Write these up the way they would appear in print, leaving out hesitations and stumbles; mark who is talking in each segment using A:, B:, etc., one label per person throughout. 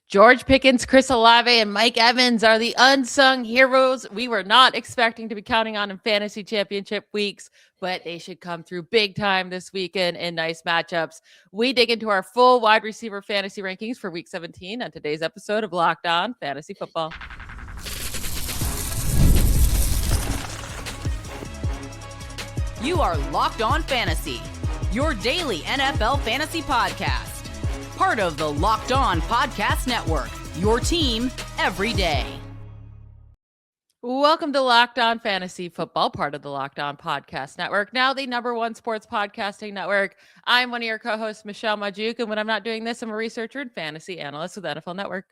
A: George Pickens, Chris Olave, and Mike Evans are the unsung heroes we were not expecting to be counting on in fantasy championship weeks, but they should come through big time this weekend in nice matchups. We dig into our full wide receiver fantasy rankings for week 17 on today's episode of Locked On Fantasy Football.
B: You are Locked On Fantasy, your daily NFL fantasy podcast. Part of the Locked On Podcast Network, your team every day.
A: Welcome to Locked On Fantasy Football, part of the Locked On Podcast Network, now the #1 sports podcasting network. I'm one of your co-hosts, Michelle Magdziuk, and when I'm not doing this, I'm a researcher and fantasy analyst with NFL Network.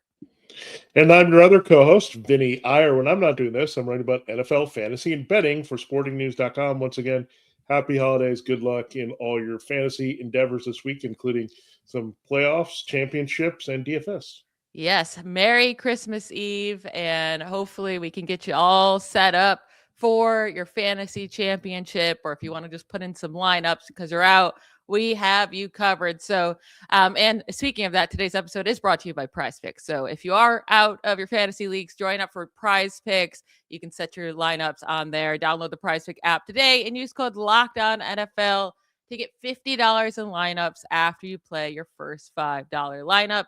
C: And I'm your other co-host, Vinnie Iyer. When I'm not doing this, I'm writing about NFL fantasy and betting for sportingnews.com. Once again, happy holidays. Good luck in all your fantasy endeavors this week, including some playoffs, championships, and DFS.
A: Yes, Merry Christmas Eve, and hopefully we can get you all set up for your fantasy championship, or if you want to just put in some lineups because you're out, we have you covered. So, and speaking of that, today's episode is brought to you by Prize Picks. So if you are out of your fantasy leagues, join up for Prize Picks. You can set your lineups on there. Download the Prize Pick app today and use code LOCKEDONNFL to get $50 in lineups after you play your first $5 lineup.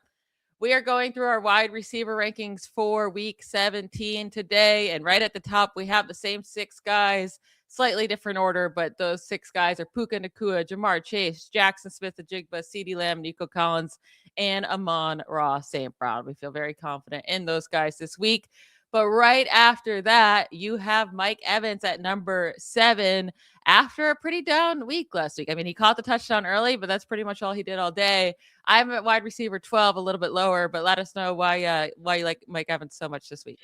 A: We are going through our wide receiver rankings for week 17 today. And right at the top, we have the same six guys, slightly different order, but those six guys are Puka Nacua, Jamar Chase, Jackson Smith-Njigba, CeeDee Lamb, Nico Collins, and Amon-Ra St. Brown. We feel very confident in those guys this week. But right after that, you have Mike Evans at number 7 after a pretty down week last week. I mean, he caught the touchdown early, but that's pretty much all he did all day. I'm at wide receiver 12, a little bit lower, but let us know why you like Mike Evans so much this week.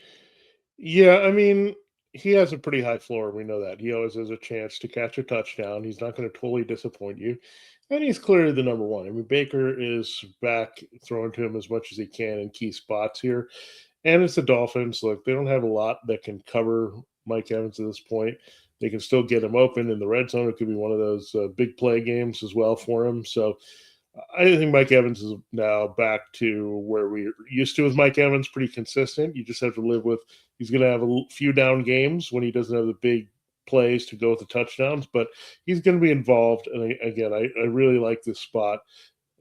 C: Yeah, I mean, he has a pretty high floor. We know that. He always has a chance to catch a touchdown. He's not going to totally disappoint you. And he's clearly the number one. I mean, Baker is back throwing to him as much as he can in key spots here. And it's the Dolphins. Look, they don't have a lot that can cover Mike Evans at this point. They can still get him open in the red zone. It could be one of those big play games as well for him. So I think Mike Evans is now back to where we're used to with Mike Evans, pretty consistent. You just have to live with he's going to have a few down games when he doesn't have the big plays to go with the touchdowns, but he's going to be involved. And again, I really like this spot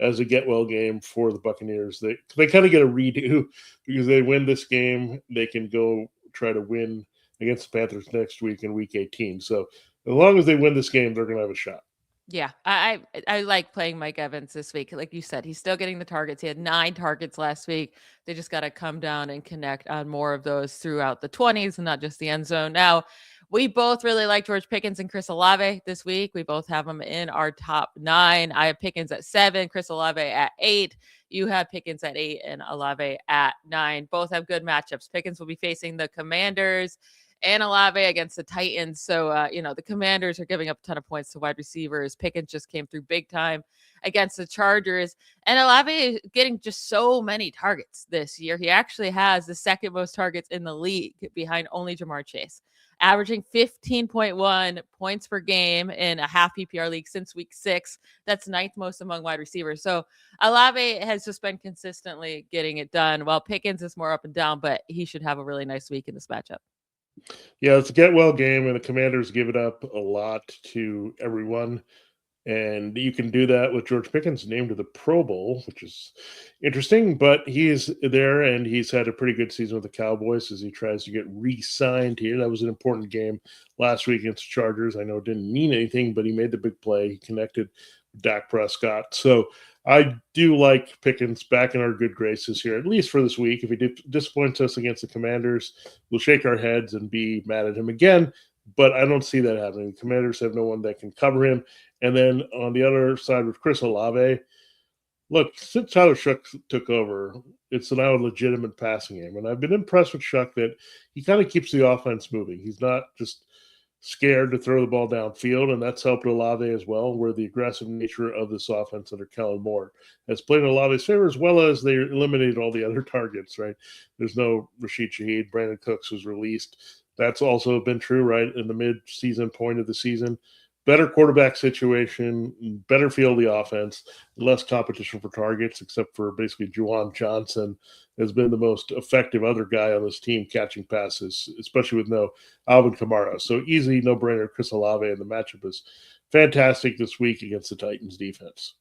C: as a get-well game for the Buccaneers. They kind of get a redo because they win this game. They can go try to win against the Panthers next week in Week 18. So as long as they win this game, they're going to have a shot.
A: Yeah, I like playing Mike Evans this week. Like you said, he's still getting the targets. He had 9 targets last week. They just got to come down and connect on more of those throughout the 20s and not just the end zone. Now, we both really like George Pickens and Chris Olave this week. We both have them in our top 9. I have Pickens at 7, Chris Olave at 8. You have Pickens at 8 and Olave at 9. Both have good matchups. Pickens will be facing the Commanders and Olave against the Titans. So, the Commanders are giving up a ton of points to wide receivers. Pickens just came through big time against the Chargers. And Olave is getting just so many targets this year. He actually has the second most targets in the league behind only Jamar Chase, averaging 15.1 points per game in a half PPR league since week 6. That's 9th most among wide receivers. So Olave has just been consistently getting it done, while Pickens is more up and down, but he should have a really nice week in this matchup.
C: Yeah, it's a get-well game, and the Commanders give it up a lot to everyone. And you can do that with George Pickens named to the Pro Bowl, which is interesting. But he's there, and he's had a pretty good season with the Cowboys as he tries to get re-signed here. That was an important game last week against the Chargers. I know it didn't mean anything, but he made the big play. He connected with Dak Prescott. So I do like Pickens back in our good graces here, at least for this week. If he disappoints us against the Commanders, we'll shake our heads and be mad at him again. But I don't see that happening. The Commanders have no one that can cover him. And then on the other side with Chris Olave, look, since Tyler Shough took over, it's now a legitimate passing game. And I've been impressed with Shough that he kind of keeps the offense moving. He's not just scared to throw the ball downfield, and that's helped Olave as well, where the aggressive nature of this offense under Kellen Moore has played in Olave's favor, as well as they eliminated all the other targets, right? There's no Rashid Shaheed. Brandon Cooks was released. That's also been true, right, in the mid-season point of the season. better quarterback situation, better field of the offense, less competition for targets, except for basically Juwan Johnson has been the most effective other guy on this team catching passes, especially with no Alvin Kamara. So easy, no-brainer, Chris Olave, and the matchup is fantastic this week against the Titans defense.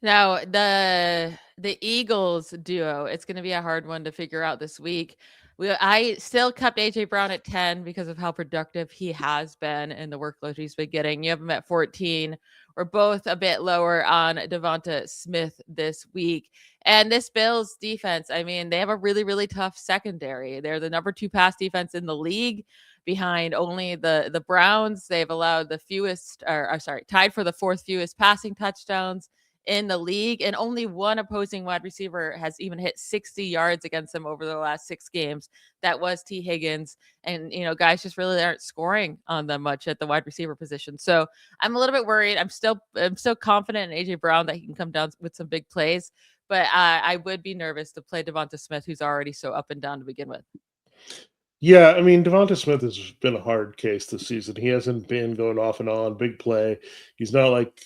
A: Now, the Eagles duo, it's going to be a hard one to figure out this week. I still kept AJ Brown at 10 because of how productive he has been and the workload he's been getting. You have him at 14. We're both a bit lower on DeVonta Smith this week. And this Bills defense, I mean, they have a really, really tough secondary. They're the number 2 pass defense in the league, behind only the Browns. They've allowed the tied for the 4th fewest passing touchdowns in the league, and only one opposing wide receiver has even hit 60 yards against them over the last 6 games. That was T. Higgins. And, guys just really aren't scoring on them much at the wide receiver position. So I'm a little bit worried. I'm still confident in AJ Brown that he can come down with some big plays, but I would be nervous to play DeVonta Smith, who's already so up and down to begin with.
C: Yeah, I mean, DeVonta Smith has been a hard case this season. He hasn't been going off and on, big play. He's not like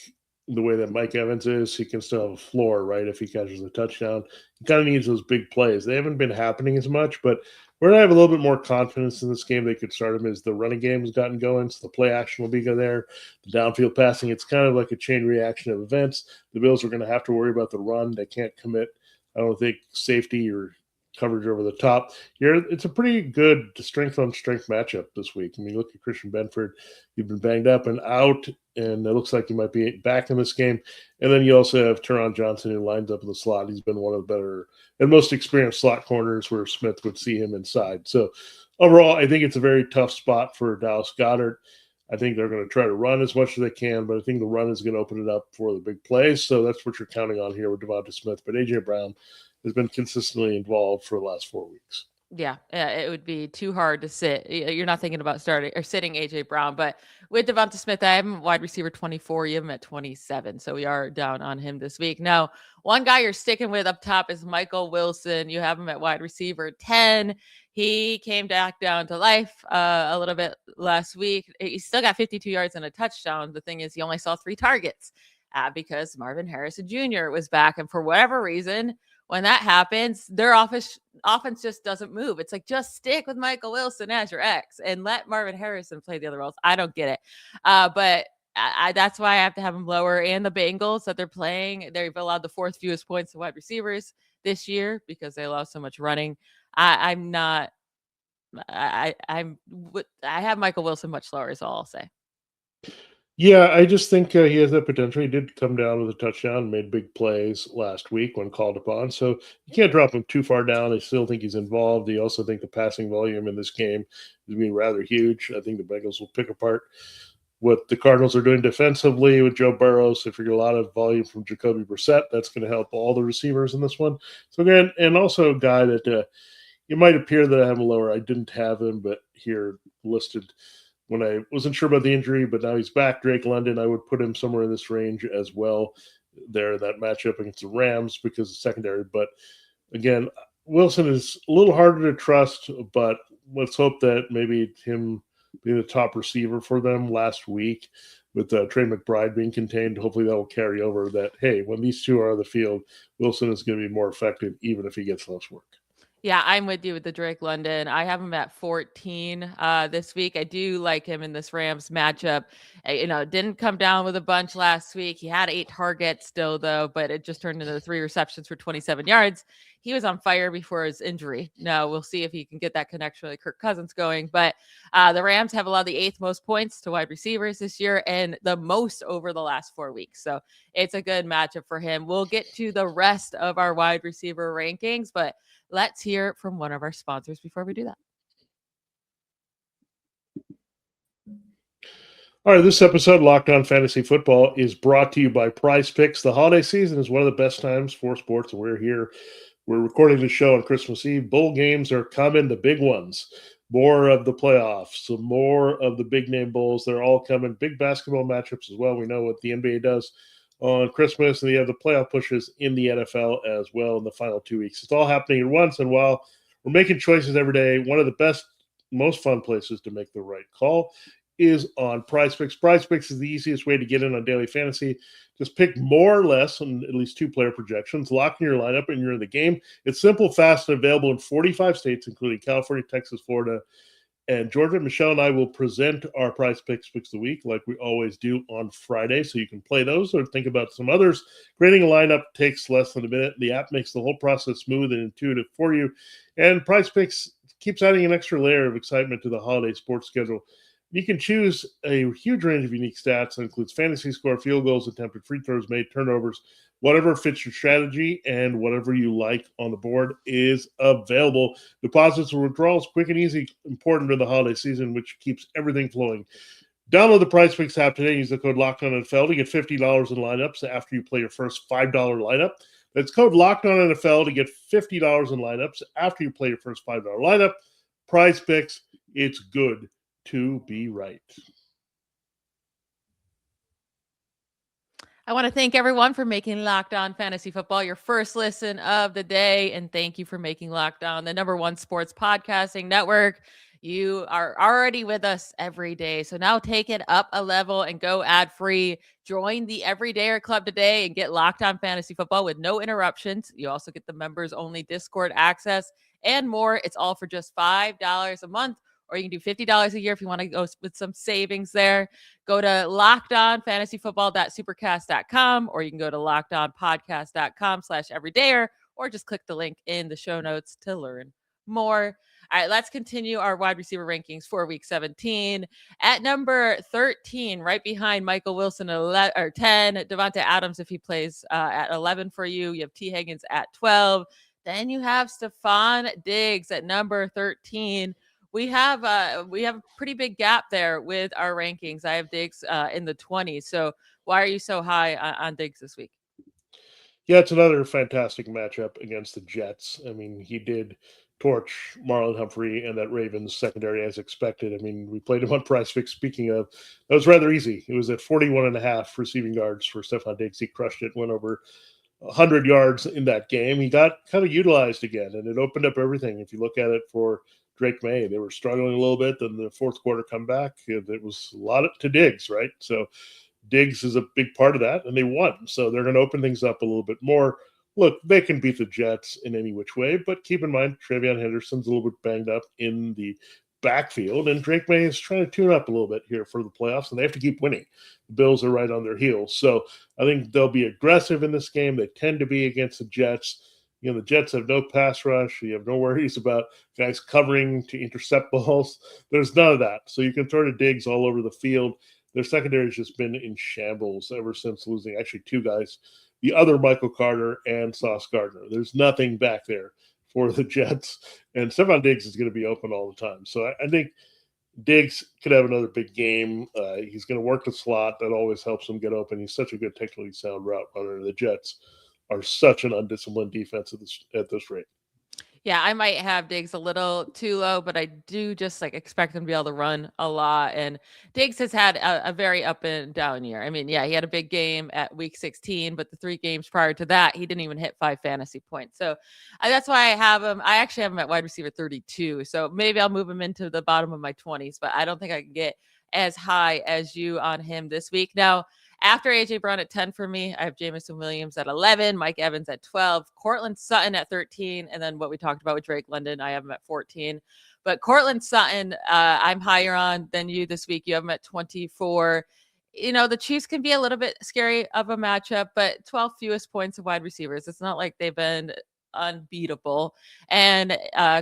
C: the way that Mike Evans is. He can still have a floor, right, if he catches a touchdown. He kind of needs those big plays. They haven't been happening as much, but where I have a little bit more confidence in this game they could start him is the running game has gotten going, so the play action will be there. The downfield passing, it's kind of like a chain reaction of events. The Bills are going to have to worry about the run. They can't commit, I don't think, safety or coverage over the top. It's a pretty good strength on strength matchup this week. I mean, look at Christian Benford. You've been banged up and out, and it looks like he might be back in this game. And then you also have Teron Johnson, who lines up in the slot. He's been one of the better and most experienced slot corners where Smith would see him inside. So overall, I think it's a very tough spot for Dallas Goedert. I think they're going to try to run as much as they can, but I think the run is going to open it up for the big plays. So that's what you're counting on here with DeVonta Smith. But A.J. Brown has been consistently involved for the last 4 weeks.
A: Yeah, it would be too hard to sit. You're not thinking about starting or sitting AJ Brown, but with DeVonta Smith, I have him wide receiver 24. You have him at 27, so we are down on him this week. Now, one guy you're sticking with up top is Michael Wilson. You have him at wide receiver 10. He came back down to life a little bit last week. He still got 52 yards and a touchdown. The thing is, he only saw 3 targets because Marvin Harrison Jr. was back, and for whatever reason, when that happens, their offense just doesn't move. It's like, just stick with Michael Wilson as your X and let Marvin Harrison play the other roles. I don't get it. But that's why I have to have them lower. And the Bengals that they're playing, they've allowed the 4th fewest points to wide receivers this year because they allow so much running. I have Michael Wilson much lower is all I'll say.
C: Yeah, I just think he has that potential. He did come down with a touchdown and made big plays last week when called upon. So you can't drop him too far down. I still think he's involved. I also think the passing volume in this game is being rather huge. I think the Bengals will pick apart what the Cardinals are doing defensively with Joe Burrow. So if you get a lot of volume from Jacoby Brissett, that's going to help all the receivers in this one. So again, and also a guy that it might appear that I have him lower. I didn't have him, but here listed when I wasn't sure about the injury, but now he's back. Drake London, I would put him somewhere in this range as well there, that matchup against the Rams because of secondary. But again, Wilson is a little harder to trust, but let's hope that maybe him being the top receiver for them last week with Trey McBride being contained, hopefully that will carry over that, hey, when these two are on the field, Wilson is going to be more effective even if he gets less work.
A: Yeah, I'm with you with the Drake London. I have him at 14 this week. I do like him in this Rams matchup. Didn't come down with a bunch last week. He had 8 targets still, though, but it just turned into 3 receptions for 27 yards. He was on fire before his injury. Now, we'll see if he can get that connection with Kirk Cousins going. But the Rams have allowed the 8th most points to wide receivers this year and the most over the last 4 weeks. So it's a good matchup for him. We'll get to the rest of our wide receiver rankings, but let's hear from one of our sponsors before we do that.
C: All right, this episode, Locked On Fantasy Football, is brought to you by Prize Picks. The holiday season is one of the best times for sports, and we're here. We're recording the show on Christmas Eve. Bowl games are coming, the big ones. More of the playoffs, some more of the big-name bowls. They're all coming. Big basketball matchups as well. We know what the NBA does on Christmas, and you have the playoff pushes in the NFL as well in the final 2 weeks. It's all happening at once, and while we're making choices every day, one of the best, most fun places to make the right call is on PrizePicks. PrizePicks is the easiest way to get in on daily fantasy. Just pick more or less on at least 2 player projections, lock in your lineup, and you're in the game. It's simple, fast, and available in 45 states, including California, Texas, Florida, and Georgia. Michelle and I will present our PrizePicks picks of the week like we always do on Friday, so you can play those or think about some others. Creating a lineup takes less than a minute. The app makes the whole process smooth and intuitive for you, and PrizePicks keeps adding an extra layer of excitement to the holiday sports schedule. You can choose a huge range of unique stats that includes fantasy score, field goals, attempted free throws made, turnovers, whatever fits your strategy, and whatever you like on the board is available. Deposits and withdrawals, quick and easy, important during the holiday season, which keeps everything flowing. Download the PrizePicks app today. Use the code LOCKEDONNFL to get $50 in lineups after you play your first $5 lineup. That's code LOCKEDONNFL to get $50 in lineups after you play your first $5 lineup. PrizePicks, it's good to be right.
A: I want to thank everyone for making Locked On Fantasy Football your first listen of the day. And thank you for making Locked On the #1 sports podcasting network. You are already with us every day. So now take it up a level and go ad free. Join the Everydayer Club today and get Locked On Fantasy Football with no interruptions. You also get the members only Discord access and more. It's all for just $5 a month. Or you can do $50 a year if you want to go with some savings there. Go to lockedonfantasyfootball.supercast.com, or you can go to lockedonpodcast.com/everydayer, or just click the link in the show notes to learn more. All right, let's continue our wide receiver rankings for week 17. At number 13, right behind Michael Wilson, 10, Devonta Adams, if he plays at 11 for you. You have T. Higgins at 12. Then you have Stefon Diggs at number 13. We have a pretty big gap there with our rankings. I have Diggs in the 20s. So why are you so high on Diggs this week?
C: Yeah, it's another fantastic matchup against the Jets. I mean, he did torch Marlon Humphrey and that Ravens secondary as expected. I mean, we played him on PrizePicks. Speaking of, that was rather easy. It was at 41.5 receiving yards for Stefon Diggs. He crushed it, went over 100 yards in that game. He got kind of utilized again, and it opened up everything. If you look at it for Drake May, they were struggling a little bit. Then the fourth quarter comeback, it was a lot to Diggs, right? So Diggs is a big part of that, and they won. So they're going to open things up a little bit more. Look, they can beat the Jets in any which way, but keep in mind, Travion Henderson's a little bit banged up in the backfield, and Drake May is trying to tune up a little bit here for the playoffs, and they have to keep winning. The Bills are right on their heels. So I think they'll be aggressive in this game. They tend to be against the Jets. You know, the Jets have no pass rush. You have no worries about guys covering to intercept balls. There's none of that. So you can throw to Diggs all over the field. Their secondary has just been in shambles ever since losing actually 2 guys, the other Michael Carter and Sauce Gardner. There's nothing back there for the Jets. And Stefon Diggs is going to be open all the time. So I think Diggs could have another big game. He's going to work the slot. That always helps him get open. He's such a good technically sound route runner. The Jets are such an undisciplined defense at this rate.
A: Yeah, I might have Diggs a little too low, but I do just expect him to be able to run a lot. And Diggs has had a very up and down year. I mean, yeah, he had a big game at week 16, but the 3 games prior to that, he didn't even hit 5 fantasy points. So that's why I have him. I actually have him at wide receiver 32. So maybe I'll move him into the bottom of my 20s, but I don't think I can get as high as you on him this week. Now, after A.J. Brown at 10 for me, I have Jameson Williams at 11, Mike Evans at 12, Courtland Sutton at 13, and then what we talked about with Drake London, I have him at 14. But Courtland Sutton, I'm higher on than you this week. You have him at 24. You know, the Chiefs can be a little bit scary of a matchup, but 12 fewest points of wide receivers. It's not like they've been unbeatable. And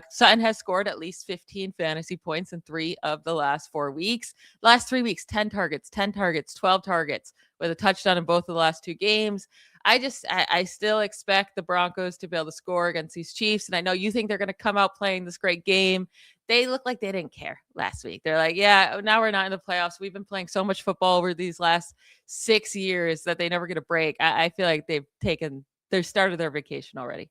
A: Sutton has scored at least 15 fantasy points in 3 of the last 4 weeks. Last 3 weeks, 10 targets, 12 targets with a touchdown in both of the last 2 games. I still expect the Broncos to be able to score against these Chiefs. And I know you think they're going to come out playing this great game. They look like they didn't care last week. They're like, yeah, now we're not in the playoffs. We've been playing so much football over these last 6 years that they never get a break. I feel like they've started their vacation already.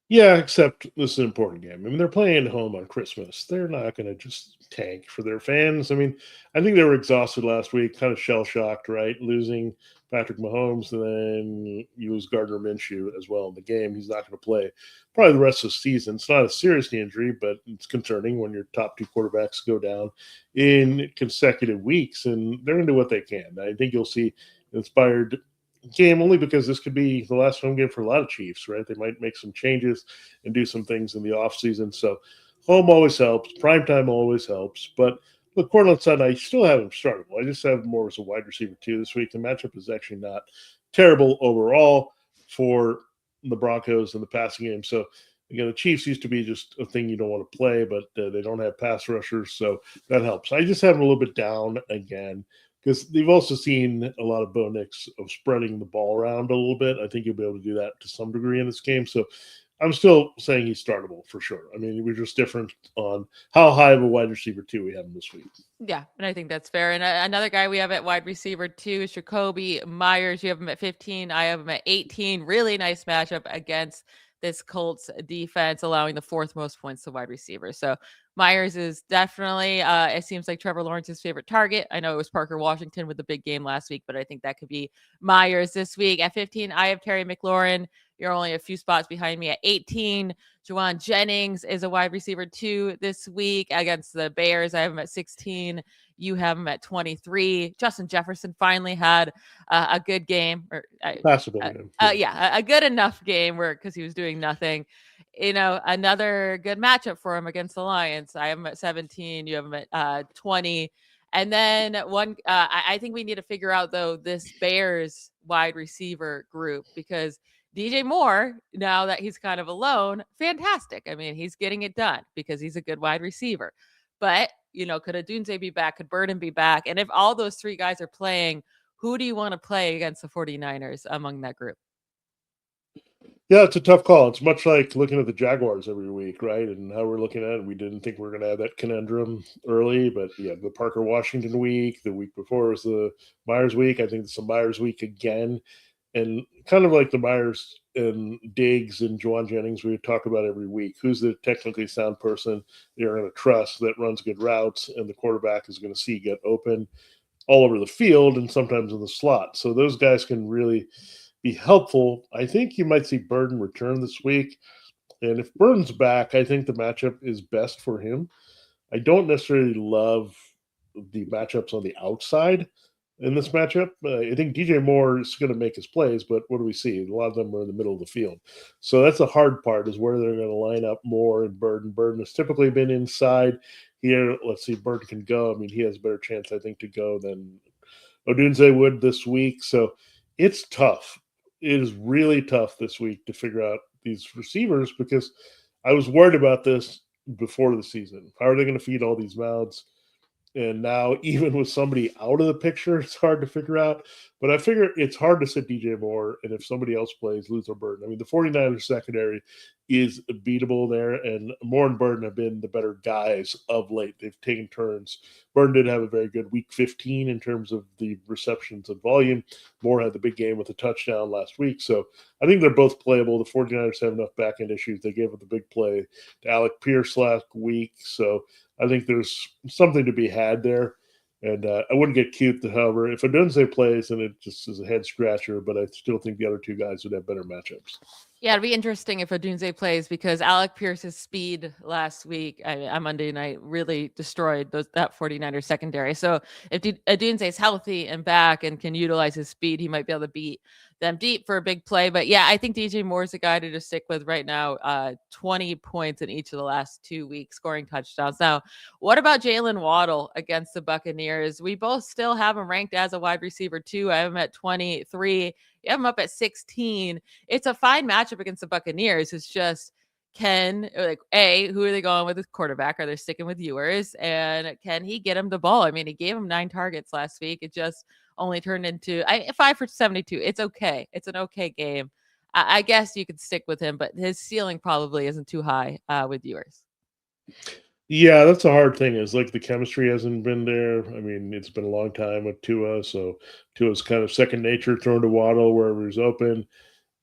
C: Yeah, except this is an important game. I mean, they're playing at home on Christmas. They're not going to just tank for their fans. I mean, I think they were exhausted last week, kind of shell-shocked, right? Losing Patrick Mahomes, and then you lose Gardner Minshew as well in the game. He's not going to play probably the rest of the season. It's not a serious injury, but it's concerning when your top two quarterbacks go down in consecutive weeks, and they're going to do what they can. I think you'll see an inspired game only because this could be the last home game for a lot of Chiefs, right? They might make some changes and do some things in the offseason. So home always helps. Primetime always helps. But look, Courtland Sutton, I still have him startable. I just have him more as a wide receiver too this week. The matchup is actually not terrible overall for the Broncos in the passing game. So, again, the Chiefs used to be just a thing you don't want to play, but they don't have pass rushers, so that helps. I just have him a little bit down again because they've also seen a lot of Bo Nix of spreading the ball around a little bit. I think you'll be able to do that to some degree in this game. So I'm still saying he's startable for sure. I mean, we're just different on how high of a wide receiver two we have him this week.
A: Yeah, and I think that's fair. And another guy we have at wide receiver too is Jakobi Meyers. You have him at 15. I have him at 18. Really nice matchup against this Colts defense, allowing the fourth most points to wide receiver. So Myers is definitely, it seems like Trevor Lawrence's favorite target. I know it was Parker Washington with the big game last week, but I think that could be Myers this week. At 15, I have Terry McLaurin. You're only a few spots behind me at 18. Juwan Jennings is a wide receiver too this week against the Bears. I have him at 16. You have him at 23. Justin Jefferson finally had a good game.
C: Passable.
A: A good enough game because he was doing nothing. You know, another good matchup for him against the Lions. I have him at 17. You have him at 20. And then I think we need to figure out, though, this Bears wide receiver group, because DJ Moore, now that he's kind of alone, fantastic. I mean, he's getting it done because he's a good wide receiver. But, you know, could Odunze be back? Could Burden be back? And if all those three guys are playing, who do you want to play against the 49ers among that group?
C: Yeah, it's a tough call. It's much like looking at the Jaguars every week, right? And how we're looking at it. We didn't think we were going to have that conundrum early, but yeah, the Parker Washington week, the week before was the Myers week. I think it's the Myers week again. And kind of like the Myers and Diggs and Juwan Jennings, we talk about every week. Who's the technically sound person you're going to trust that runs good routes and the quarterback is going to see get open all over the field and sometimes in the slot. So those guys can really be helpful. I think you might see Burden return this week. And if Burden's back, I think the matchup is best for him. I don't necessarily love the matchups on the outside in this matchup. I think DJ Moore is going to make his plays, but what do we see? A lot of them are in the middle of the field. So that's the hard part, is where they're going to line up Moore and Burden. Burden has typically been inside. Here, let's see, Burden can go. I mean, he has a better chance, I think, to go than Odunze would this week. So it's tough. It is really tough this week to figure out these receivers, because I was worried about this before the season. How are they going to feed all these mouths? And now, even with somebody out of the picture, it's hard to figure out. But I figure it's hard to sit DJ Moore, and if somebody else plays, lose their Burden. I mean, the 49ers secondary is beatable there, and Moore and Burden have been the better guys of late. They've taken turns. Burden did have a very good week 15 in terms of the receptions and volume. Moore had the big game with a touchdown last week. So I think they're both playable. The 49ers have enough back-end issues. They gave up the big play to Alec Pierce last week. So I think there's something to be had there. And I wouldn't get cute, however. If Odunze plays, then it just is a head-scratcher, but I still think the other two guys would have better matchups.
A: Yeah, it'd be interesting if Odunze plays, because Alec Pierce's speed last week on Monday night really destroyed that 49ers secondary. So if Odunze is healthy and back and can utilize his speed, he might be able to beat them deep for a big play. But yeah, I think DJ Moore is a guy to just stick with right now. 20 points in each of the last 2 weeks, scoring touchdowns. Now, what about Jaylen Waddle against the Buccaneers? We both still have him ranked as a wide receiver too. I have him at 23. You have him up at 16. It's a fine matchup against the Buccaneers. It's just, who are they going with his quarterback? Are they sticking with Ewers? And can he get him the ball? I mean, he gave him 9 targets last week. It just only turned into 5 for 72. It's okay. It's an okay game. I guess you could stick with him, but his ceiling probably isn't too high with Ewers.
C: Yeah, that's a hard thing. Is like the chemistry hasn't been there. I mean, it's been a long time with Tua, so Tua's kind of second nature, thrown to Waddle wherever he's open.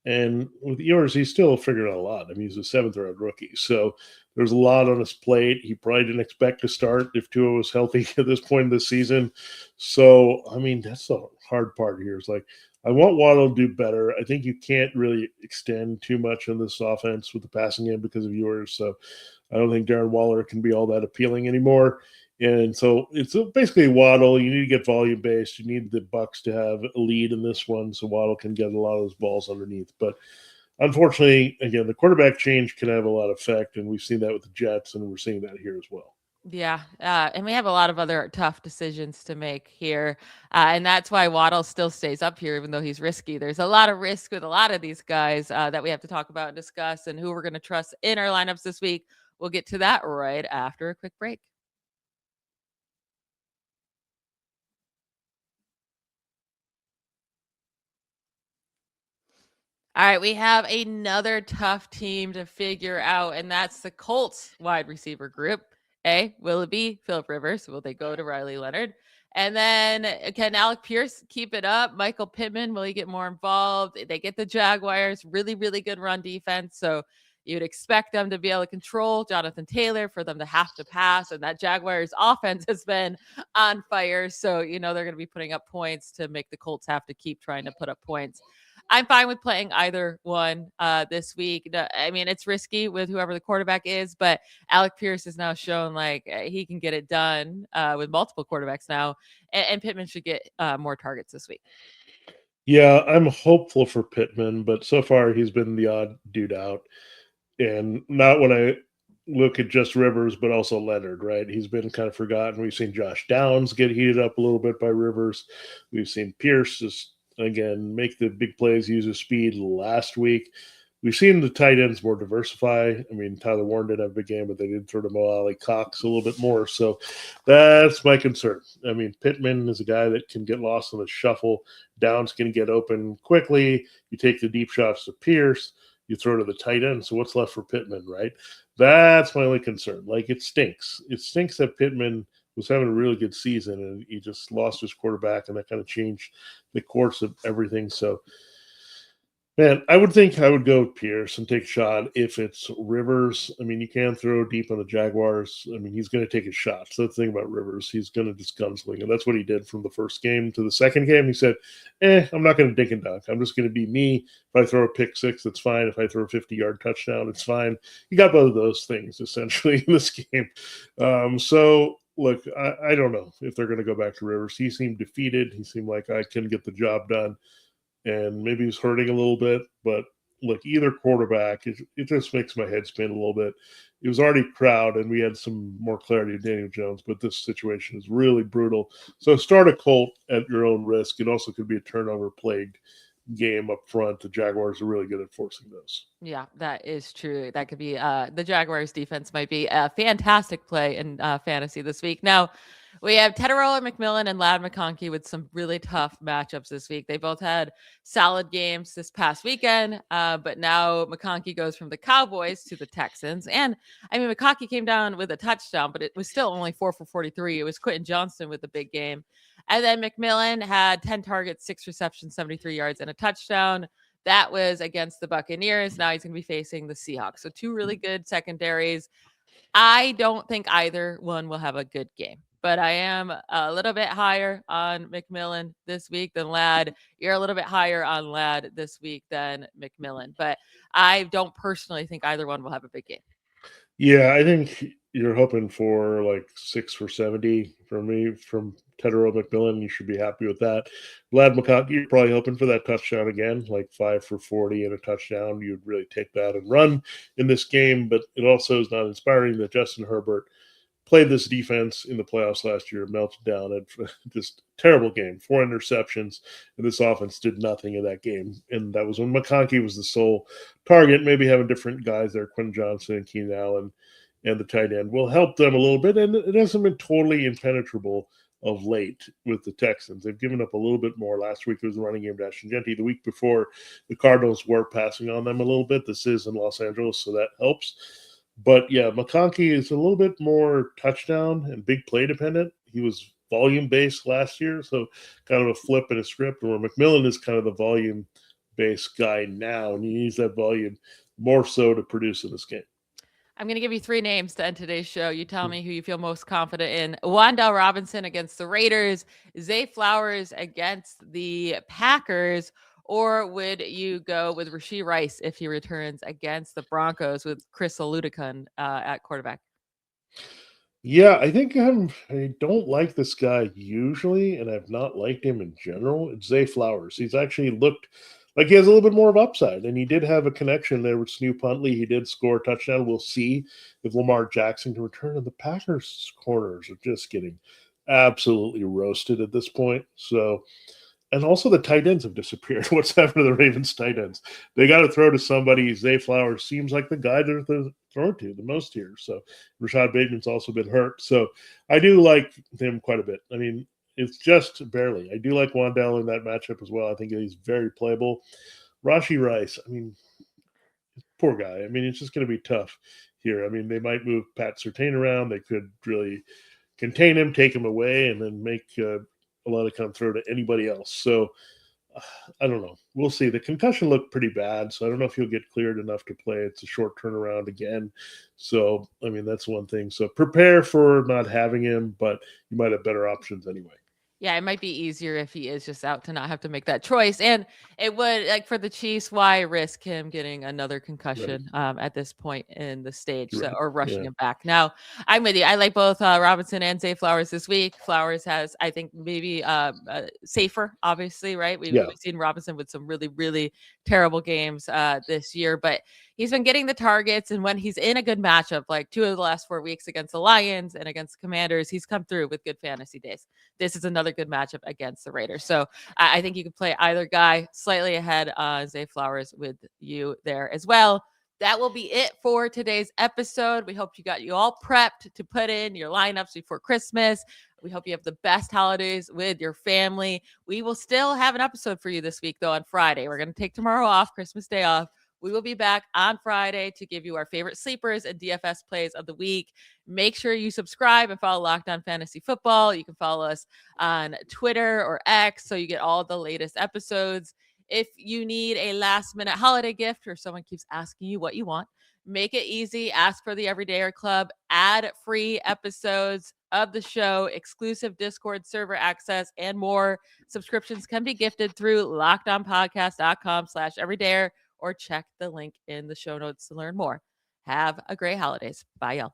C: And with Ewers, he's still figured out a lot. I mean, he's a 7th-round rookie, so there's a lot on his plate. He probably didn't expect to start if Tua was healthy at this point in the season. So, I mean, that's the hard part here. Is like, I want Waddle to do better. I think you can't really extend too much in this offense with the passing game because of yours. So I don't think Darren Waller can be all that appealing anymore. And so it's basically Waddle. You need to get volume based. You need the Bucs to have a lead in this one so Waddle can get a lot of those balls underneath. But unfortunately, again, the quarterback change can have a lot of effect, and we've seen that with the Jets, and we're seeing that here as well.
A: Yeah, and we have a lot of other tough decisions to make here, and that's why Waddle still stays up here, even though he's risky. There's a lot of risk with a lot of these guys that we have to talk about and discuss, and who we're going to trust in our lineups this week. We'll get to that right after a quick break. All right, we have another tough team to figure out, and that's the Colts wide receiver group. Will it be Philip Rivers? Will they go to Riley Leonard? And then can Alec Pierce keep it up? Michael Pittman, will he get more involved? They get the Jaguars, really, really good run defense. So you'd expect them to be able to control Jonathan Taylor, for them to have to pass. And that Jaguars offense has been on fire. So, they're going to be putting up points to make the Colts have to keep trying to put up points. I'm fine with playing either one this week. I mean, it's risky with whoever the quarterback is, but Alec Pierce has now shown like he can get it done with multiple quarterbacks now, and Pittman should get more targets this week.
C: Yeah, I'm hopeful for Pittman, but so far he's been the odd dude out. And not when I look at just Rivers, but also Leonard, right? He's been kind of forgotten. We've seen Josh Downs get heated up a little bit by Rivers. We've seen Pierce just, again, make the big plays, use his speed last week. We've seen the tight ends more diversify. I mean, Tyler Warren did have a big game, but they did throw to Mo Alley Cox a little bit more. So that's my concern. I mean, Pittman is a guy that can get lost in the shuffle. Downs can get open quickly. You take the deep shots to Pierce. You throw to the tight end. So what's left for Pittman, right? That's my only concern. Like, it stinks. It stinks that Pittman was having a really good season and he just lost his quarterback, and that kind of changed the course of everything. So, man, I would think I would go with Pierce and take a shot if it's Rivers. I mean, you can throw deep on the Jaguars. I mean, he's going to take his shot. So the thing about Rivers, he's going to just gunsling. And that's what he did from the first game to the second game. He said, I'm not going to dink and dunk. I'm just going to be me. If I throw a pick six, that's fine. If I throw a 50-yard touchdown, it's fine. He got both of those things, essentially, in this game. So, look, I don't know if they're going to go back to Rivers. He seemed defeated. He seemed like I couldn't get the job done. And maybe he's hurting a little bit, but look, either quarterback, it just makes my head spin a little bit. It was already crowd, and we had some more clarity of Daniel Jones, but this situation is really brutal. So start a Colt at your own risk. It also could be a turnover-plagued game up front. The Jaguars are really good at forcing those.
A: Yeah, that is true. That could be the Jaguars defense might be a fantastic play in fantasy this week. Now, we have Tetairoa McMillan and Ladd McConkey with some really tough matchups this week. They both had solid games this past weekend, but now McConkey goes from the Cowboys to the Texans. And I mean, McConkey came down with a touchdown, but it was still only 4 for 43. It was Quentin Johnston with the big game. And then McMillan had 10 targets, 6 receptions, 73 yards, and a touchdown. That was against the Buccaneers. Now he's going to be facing the Seahawks. So 2 really good secondaries. I don't think either one will have a good game, but I am a little bit higher on McMillan this week than Ladd. You're a little bit higher on Ladd this week than McMillan, but I don't personally think either one will have a big game.
C: Yeah, I think you're hoping for like 6 for 70 from me from Tetairoa McMillan. You should be happy with that. Ladd McConkey, you're probably hoping for that touchdown again, like 5 for 40 and a touchdown. You'd really take that and run in this game, but it also is not inspiring that Justin Herbert played this defense in the playoffs last year, melted down at just terrible game, 4 interceptions, and this offense did nothing in that game. And that was when McConkey was the sole target. Maybe having different guys there, Quentin Johnston and Keenan Allen, and the tight end will help them a little bit. And it hasn't been totally impenetrable of late with the Texans. They've given up a little bit more. Last week it was the running game to Ashton Genty. The week before, the Cardinals were passing on them a little bit. This is in Los Angeles, so that helps. But yeah, McConkey is a little bit more touchdown and big play dependent. He was volume based last year, so kind of a flip in his script. Where McMillan is kind of the volume based guy now, and he needs that volume more so to produce in this game.
A: I'm going to give you 3 names to end today's show. You tell me who you feel most confident in. Wan'Dale Robinson against the Raiders, Zay Flowers against the Packers, or would you go with Rashee Rice if he returns against the Broncos with Chris Oludekun at quarterback?
C: Yeah, I think I don't like this guy usually, and I've not liked him in general. It's Zay Flowers. He's actually looked like he has a little bit more of upside, and he did have a connection there with Snoop Huntley. He did score a touchdown. We'll see if Lamar Jackson can return. And the Packers corners are just getting absolutely roasted at this point. So, and also the tight ends have disappeared. What's happened to the Ravens tight ends? They got to throw to somebody. Zay Flowers seems like the guy they're throwing to the most here. So Rashad Bateman's also been hurt. So I do like him quite a bit. I mean, it's just barely. I do like Wan'Dale in that matchup as well. I think he's very playable. Rashee Rice, I mean, poor guy. I mean, it's just going to be tough here. I mean, they might move Pat Surtain around. They could really contain him, take him away, and then make a lot of come throw to anybody else. So I don't know. We'll see. The concussion looked pretty bad, so I don't know if he'll get cleared enough to play. It's a short turnaround again. So, I mean, that's one thing. So prepare for not having him, but you might have better options anyway.
A: Yeah, it might be easier if he is just out to not have to make that choice. And it would, like, for the Chiefs, why risk him getting another concussion at this point in the stage, or rushing him back? Now, I'm with you. I like both Robinson and Zay Flowers this week. Flowers has, I think, maybe safer, obviously, right? We've seen Robinson with some really, really terrible games this year, but he's been getting the targets. And when he's in a good matchup, like 2 of the last 4 weeks against the Lions and against the Commanders, he's come through with good fantasy days. This is another good matchup against the Raiders. So I think you can play either guy. Slightly ahead, Zay Flowers with you there as well. That will be it for today's episode. We hope you got you all prepped to put in your lineups before Christmas. We hope you have the best holidays with your family. We will still have an episode for you this week, though, on Friday. We're going to take tomorrow off, Christmas Day off. We will be back on Friday to give you our favorite sleepers and DFS plays of the week. Make sure you subscribe and follow Locked On Fantasy Football. You can follow us on Twitter or X so you get all the latest episodes. If you need a last-minute holiday gift or someone keeps asking you what you want, make it easy. Ask for the Everydayer Club. Add free episodes of the show, exclusive Discord server access, and more. Subscriptions can be gifted through lockedonpodcast.com/everydayer, or check the link in the show notes to learn more. Have a great holidays. Bye, y'all.